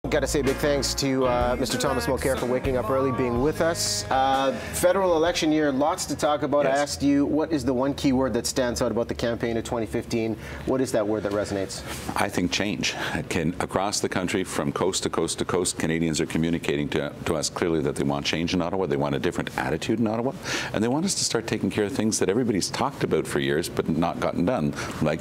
Got to say big thanks to Mr. Thomas Mulcair for waking up early, being with us. Federal election year, lots to talk about. Yes. I asked you, what is the one key word that stands out about the campaign of 2015? What is that word that resonates? I think change. Across the country, from coast to coast to coast, Canadians are communicating to us clearly that they want change in Ottawa. They want a different attitude in Ottawa. And they want us to start taking care of things that everybody's talked about for years but not gotten done, like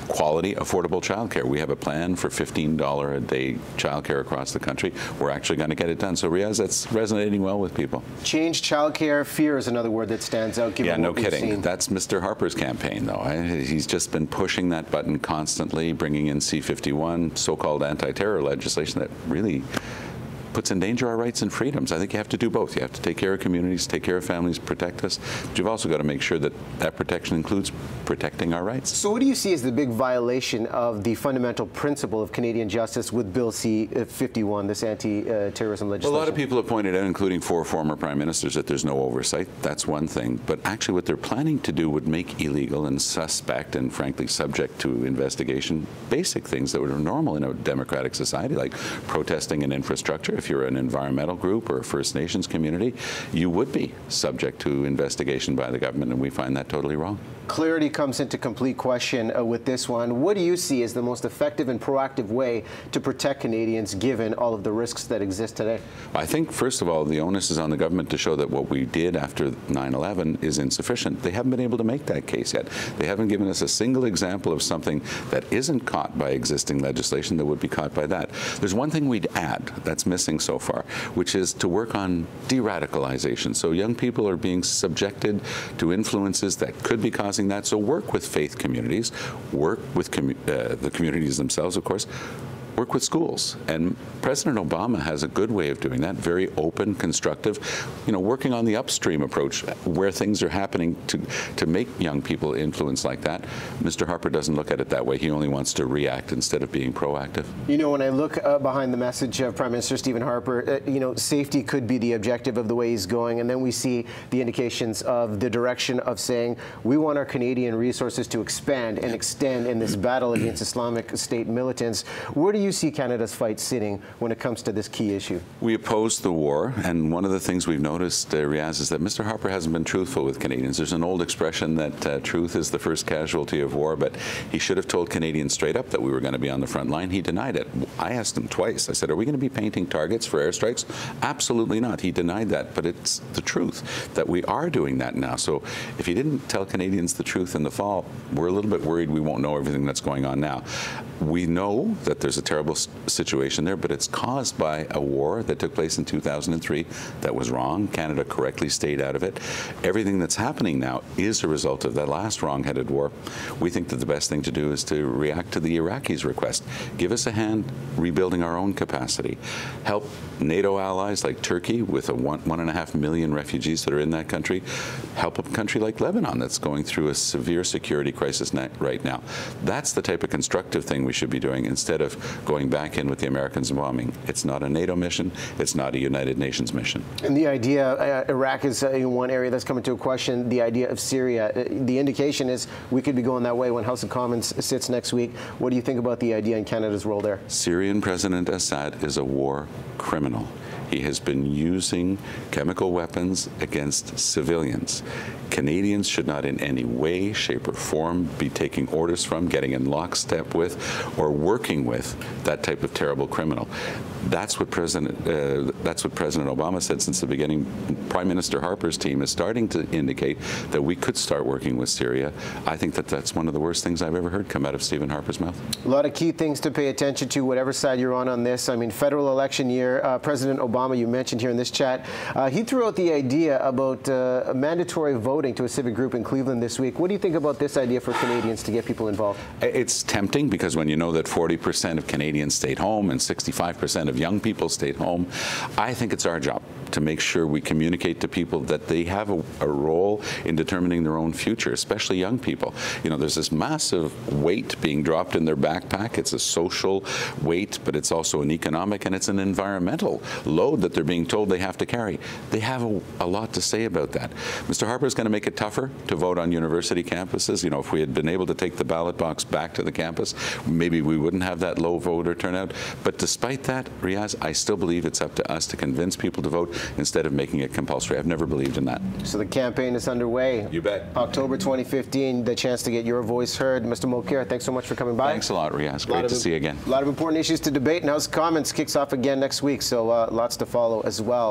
quality, affordable childcare. We have a plan for $15 a day childcare across the country. We're actually going to get it done. So, Riaz, that's resonating well with people. Change, childcare, fear is another word that stands out. Yeah, no kidding. That's Mr. Harper's campaign, though. He's just been pushing that button constantly, bringing in C-51, so-called anti-terror legislation that really puts in danger our rights and freedoms. I think you have to do both. You have to take care of communities, take care of families, protect us, but you've also got to make sure that that protection includes protecting our rights. So what do you see as the big violation of the fundamental principle of Canadian justice with Bill C-51, this anti-terrorism legislation? Well, a lot of people have pointed out, including 4 former prime ministers, that there's no oversight. That's one thing. But actually what they're planning to do would make illegal and suspect and, frankly, subject to investigation basic things that are normal in a democratic society, like protesting in infrastructure. If you're an environmental group or a First Nations community, you would be subject to investigation by the government, and we find that totally wrong. Clarity comes into complete question with this one. What do you see as the most effective and proactive way to protect Canadians given all of the risks that exist today? I think, first of all, the onus is on the government to show that what we did after 9/11 is insufficient. They haven't been able to make that case yet. They haven't given us a single example of something that isn't caught by existing legislation that would be caught by that. There's one thing we'd add that's missing so far, which is to work on de-radicalization. So young people are being subjected to influences that could be causing that. So work with faith communities, work with the communities themselves, of course, work with schools. And President Obama has a good way of doing that, very open, constructive, working on the upstream approach where things are happening to make young people influence like that. Mr. Harper doesn't look at it that way. He only wants to react instead of being proactive. When I look behind the message of Prime Minister Stephen Harper, safety could be the objective of the way he's going, and then we see the indications of the direction of saying we want our Canadian resources to expand and extend in this battle against Islamic State militants. Where do you see Canada's fight sitting when it comes to this key issue? We oppose the war, and one of the things we've noticed, Riaz, is that Mr. Harper hasn't been truthful with Canadians. There's an old expression that truth is the first casualty of war, but he should have told Canadians straight up that we were going to be on the front line. He denied it. I asked him twice. I said, are we going to be painting targets for airstrikes? Absolutely not. He denied that, but it's the truth that we are doing that now. So if he didn't tell Canadians the truth in the fall, we're a little bit worried we won't know everything that's going on now. We know that there's a terrible situation there, but it's caused by a war that took place in 2003 that was wrong. Canada correctly stayed out of it. Everything that's happening now is a result of that last wrong-headed war. We think that the best thing to do is to react to the Iraqis' request. Give us a hand rebuilding our own capacity. Help NATO allies like Turkey with 1.5 million refugees that are in that country. Help a country like Lebanon that's going through a severe security crisis right now. That's the type of constructive thing we should be doing instead of going back in with the Americans bombing. It's not a NATO mission. It's not a United Nations mission. And the idea, Iraq is one area that's coming to a question, the idea of Syria. The indication is we could be going that way when House of Commons sits next week. What do you think about the idea and Canada's role there? Syrian President Assad is a war criminal. He has been using chemical weapons against civilians. Canadians should not in any way, shape, or form be taking orders from, getting in lockstep with, or working with that type of terrible criminal. That's what President Obama said since the beginning. Prime Minister Harper's team is starting to indicate that we could start working with Syria. I think that that's one of the worst things I've ever heard come out of Stephen Harper's mouth. A lot of key things to pay attention to, whatever side you're on this. I mean, federal election year, President Obama, you mentioned here in this chat, he threw out the idea about mandatory voting to a civic group in Cleveland this week. What do you think about this idea for Canadians to get people involved? It's tempting because when you know that 40% of Canadians stayed home and 65% of young people stayed home, I think it's our job to make sure we communicate to people that they have a role in determining their own future, especially young people. There's this massive weight being dropped in their backpack. It's a social weight, but it's also an economic and it's an environmental load load that they're being told they have to carry. They have a lot to say about that. Mr. Harper is going to make it tougher to vote on university campuses. You know, if we had been able to take the ballot box back to the campus, maybe we wouldn't have that low voter turnout. But despite that, Riaz, I still believe it's up to us to convince people to vote instead of making it compulsory. I've never believed in that. So the campaign is underway. You bet. October 2015, the chance to get your voice heard. Mr. Mulcair, thanks so much for coming by. Thanks a lot, Riaz. Great to see you again. A lot of important issues to debate. And House Commons kicks off again next week, so lots to follow as well.